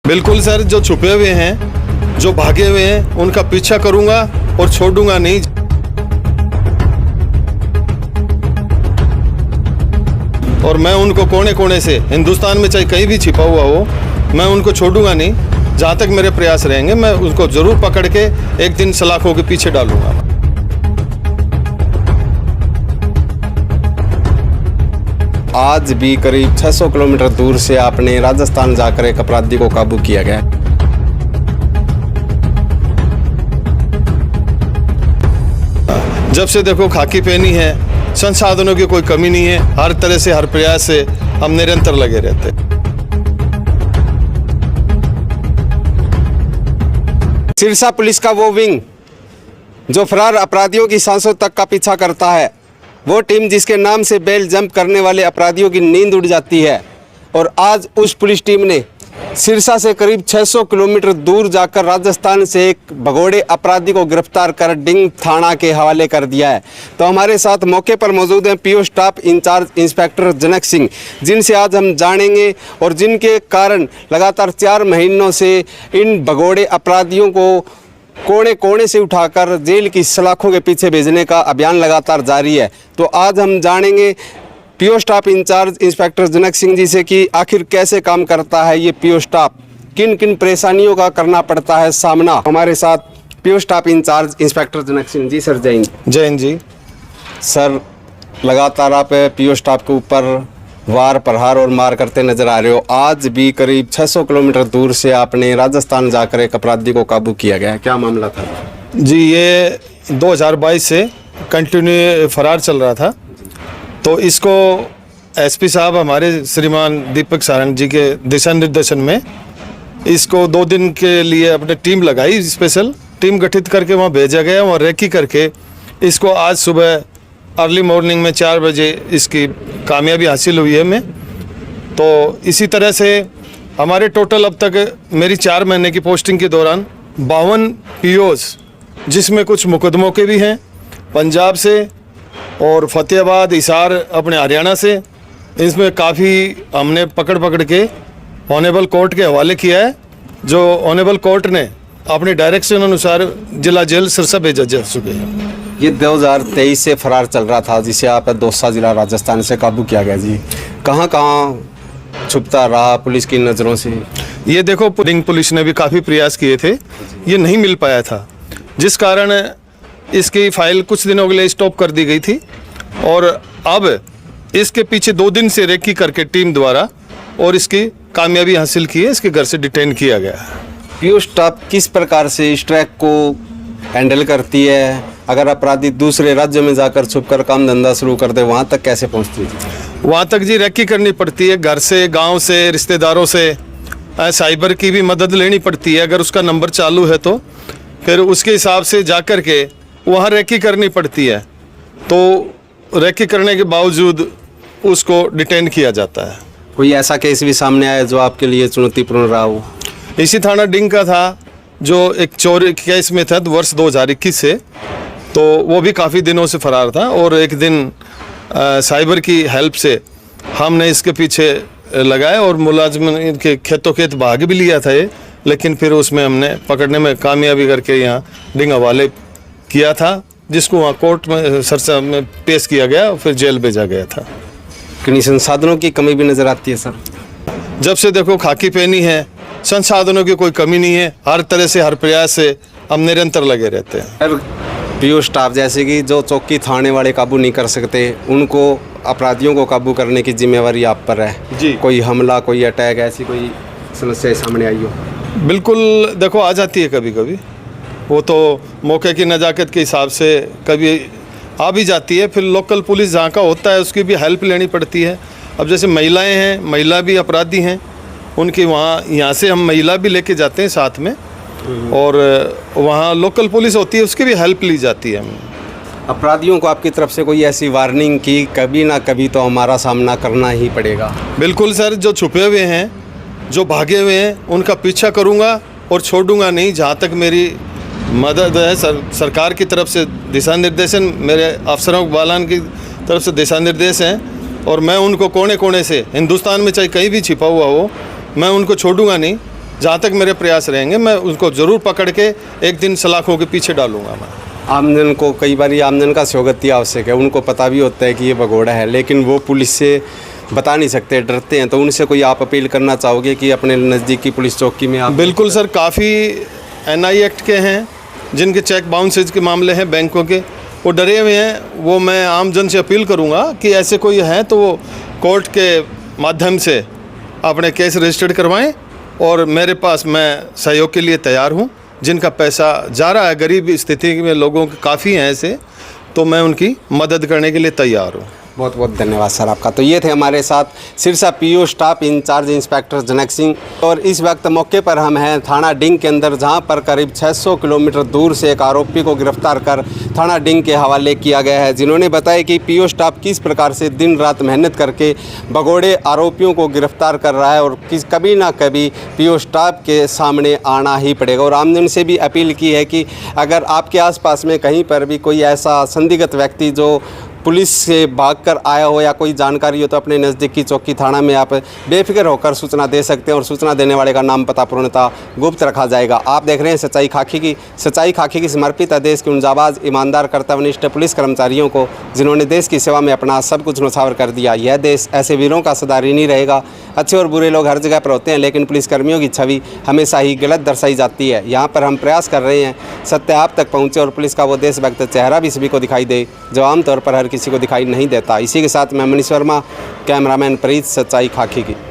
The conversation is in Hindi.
बिल्कुल सर, जो छुपे हुए हैं, जो भागे हुए हैं, उनका पीछा करूंगा और छोड़ूंगा नहीं। और मैं उनको कोने कोने से, हिंदुस्तान में चाहे कहीं भी छिपा हुआ हो, मैं उनको छोड़ूंगा नहीं। जहाँ तक मेरे प्रयास रहेंगे, मैं उनको जरूर पकड़ के एक दिन सलाखों के पीछे डालूंगा। आज भी करीब 600 किलोमीटर दूर से आपने राजस्थान जाकर एक अपराधी को काबू किया गया। जब से देखो खाकी पहनी है, संसाधनों की कोई कमी नहीं है। हर तरह से, हर प्रयास से हम निरंतर लगे रहते हैं। सिरसा पुलिस का वो विंग जो फरार अपराधियों की सांसों तक का पीछा करता है, वो टीम जिसके नाम से बेल जंप करने वाले अपराधियों की नींद उड़ जाती है। और आज उस पुलिस टीम ने सिरसा से करीब 600 किलोमीटर दूर जाकर राजस्थान से एक भगोड़े अपराधी को गिरफ्तार कर डिंग थाना के हवाले कर दिया है। तो हमारे साथ मौके पर मौजूद हैं PO staff incharge inspector Janak Singh, जिनसे आज हम जानेंगे और जिनके कारण लगातार 4 महीनों से इन भगोड़े अपराधियों को कोने कोने से उठाकर जेल की सलाखों के पीछे भेजने का अभियान लगातार जारी है। तो आज हम जानेंगे PO staff incharge inspector Janak Singh ji से कि आखिर कैसे काम करता है ये पीओ स्टाफ, किन किन परेशानियों का करना पड़ता है सामना। हमारे साथ PO staff incharge inspector Janak Singh ji. Sir जय हिंद। जय हिंद जी। सर, लगातार आप पीओ स्टाफ के ऊपर वार प्रहार और मार करते नजर आ रहे हो। आज भी करीब 600 किलोमीटर दूर से आपने राजस्थान जाकर एक अपराधी को काबू किया गया है, क्या मामला था? जी, ये 2022 से कंटिन्यू फरार चल रहा था। तो इसको एसपी साहब हमारे श्रीमान दीपक सारंग जी के दिशा निर्देशन में इसको 2 दिन के लिए अपने टीम लगाई, स्पेशल टीम गठित करके वहाँ भेजा गया। वहाँ रेकी करके इसको आज सुबह अर्ली मॉर्निंग में 4 बजे इसकी कामयाबी हासिल हुई है में। तो इसी तरह से हमारे टोटल अब तक मेरी 4 महीने की पोस्टिंग के दौरान 52 पीओस, जिसमें कुछ मुकदमों के भी हैं पंजाब से और फतेहाबाद, हिसार अपने हरियाणा से, इसमें काफ़ी हमने पकड़ के ऑनेबल कोर्ट के हवाले किया है, जो ऑनेबल कोर्ट ने अपने डायरेक्शन अनुसार जिला जेल सिरसा भेजा जा चुके हैं। ये 2023 से फरार चल रहा था, जिसे आप दौसा जिला राजस्थान से काबू किया गया जी। कहाँ कहाँ छुपता रहा पुलिस की नज़रों से? ये देखो, पुलिस ने भी काफ़ी प्रयास किए थे, ये नहीं मिल पाया था, जिस कारण इसकी फाइल कुछ दिनों के लिए स्टॉप कर दी गई थी। और अब इसके पीछे 2 दिन से रेकी करके टीम द्वारा और इसकी कामयाबी हासिल की है, इसके घर से डिटेन किया गया है। पीओ स्टाफ किस प्रकार से इस ट्रैक को हैंडल करती है? अगर अपराधी दूसरे राज्य में जाकर छुपकर काम धंधा शुरू कर दे, वहाँ तक कैसे पहुँचती है? वहाँ तक जी रेकी करनी पड़ती है, घर से, गांव से, रिश्तेदारों से, साइबर की भी मदद लेनी पड़ती है। अगर उसका नंबर चालू है तो फिर उसके हिसाब से जा कर के वहाँ रेकी करनी पड़ती है। तो रेकी करने के बावजूद उसको डिटेन किया जाता है। कोई ऐसा केस भी सामने आया जो आपके लिए चुनौतीपूर्ण रहा हो? इसी थाना डिंग का था, जो एक चोरी केस में था वर्ष 2021 से, तो वो भी काफ़ी दिनों से फरार था। और एक दिन साइबर की हेल्प से हमने इसके पीछे लगाए और मुलाजिम के खेतों खेत भाग भी लिया था ये, लेकिन फिर उसमें हमने पकड़ने में कामयाबी करके यहाँ डिंग हवाले किया था, जिसको वहाँ कोर्ट में सरसा में पेश किया गया और फिर जेल भेजा गया था। किन्हीं संसाधनों की कमी भी नज़र आती है सर? जब से देखो खाकी पहनी है, संसाधनों की कोई कमी नहीं है। हर तरह से, हर प्रयास से हम निरंतर लगे रहते हैं। सर, पीओ स्टाफ जैसे कि जो चौकी थाने वाले काबू नहीं कर सकते, उनको अपराधियों को काबू करने की जिम्मेवारी आप पर है जी। कोई हमला, कोई अटैक, ऐसी कोई समस्या सामने आई हो? बिल्कुल, देखो आ जाती है कभी कभी, वो तो मौके की नज़ाकत के हिसाब से कभी आ भी जाती है। फिर लोकल पुलिस जहाँ का होता है उसकी भी हेल्प लेनी पड़ती है। अब जैसे महिलाएं हैं, महिला भी अपराधी हैं, उनकी यहाँ से हम महिला भी लेके जाते हैं साथ में, और वहाँ लोकल पुलिस होती है, उसकी भी हेल्प ली जाती है। अपराधियों को आपकी तरफ से कोई ऐसी वार्निंग की कभी ना कभी तो हमारा सामना करना ही पड़ेगा? बिल्कुल सर, जो छुपे हुए हैं, जो भागे हुए हैं, उनका पीछा करूँगा और छोड़ूंगा नहीं। जहाँ तक मेरी मदद है, सरकार की तरफ से दिशा निर्देशन, मेरे अफसरों बालान की तरफ से दिशा निर्देश हैं, और मैं उनको कोने कोने से, हिंदुस्तान में चाहे कहीं भी छिपा हुआ हो, मैं उनको छोड़ूंगा नहीं। जहाँ तक मेरे प्रयास रहेंगे मैं उनको ज़रूर पकड़ के एक दिन सलाखों के पीछे डालूंगा मैं। आमजन को कई बार आमजन का सहयोगती आवश्यक है, उनको पता भी होता है कि ये भगोड़ा है, लेकिन वो पुलिस से बता नहीं सकते, डरते हैं। तो उनसे कोई आप अपील करना चाहोगे कि अपने नज़दीकी पुलिस चौकी में आप? बिल्कुल सर, काफ़ी NI एक्ट के हैं जिनके चेक बाउंसेज के मामले हैं बैंकों के, वो डरे हुए हैं। वो मैं आम जन से अपील करूंगा कि ऐसे कोई हैं तो वो कोर्ट के माध्यम से अपने केस रजिस्टर्ड करवाएं और मेरे पास मैं सहयोग के लिए तैयार हूं। जिनका पैसा जा रहा है, गरीब स्थिति में लोगों के काफ़ी हैं ऐसे, तो मैं उनकी मदद करने के लिए तैयार हूँ। बहुत बहुत धन्यवाद सर आपका। तो ये थे हमारे साथ Sirsa PO staff incharge inspector Janak Singh. और इस वक्त मौके पर हम हैं थाना डिंग के अंदर, जहां पर करीब 600 किलोमीटर दूर से एक आरोपी को गिरफ्तार कर थाना डिंग के हवाले किया गया है, जिन्होंने बताया कि PO स्टाफ किस प्रकार से दिन रात मेहनत करके भगोड़े आरोपियों को गिरफ्तार कर रहा है और कभी ना कभी PO स्टाफ के सामने आना ही पड़ेगा। और आमजन से भी अपील की है कि अगर आपके आसपास में कहीं पर भी कोई ऐसा संदिग्ध व्यक्ति जो पुलिस से भागकर आया हो या कोई जानकारी हो, तो अपने नज़दीकी चौकी थाना में आप बेफिक्र होकर सूचना दे सकते हैं और सूचना देने वाले का नाम पता पूर्णतः गुप्त रखा जाएगा। आप देख रहे हैं सच्चाई खाकी की समर्पित है देश के उन जाबाज, ईमानदार, कर्तव्यनिष्ठ पुलिस कर्मचारियों को, जिन्होंने देश की सेवा में अपना सब कुछ न्यौछावर कर दिया। यह देश ऐसे वीरों का सदा ऋणी रहेगा। अच्छे और बुरे लोग हर जगह पर होते हैं, लेकिन पुलिसकर्मियों की छवि हमेशा ही गलत दर्शाई जाती है। यहाँ पर हम प्रयास कर रहे हैं सत्य आप तक पहुँचे और पुलिस का वो देशभक्त चेहरा भी सभी को दिखाई दे जो आमतौर पर हर किसी को दिखाई नहीं देता। इसी के साथ मैं मनीष वर्मा, कैमरामैन प्रीत, सच्चाई खाकी की।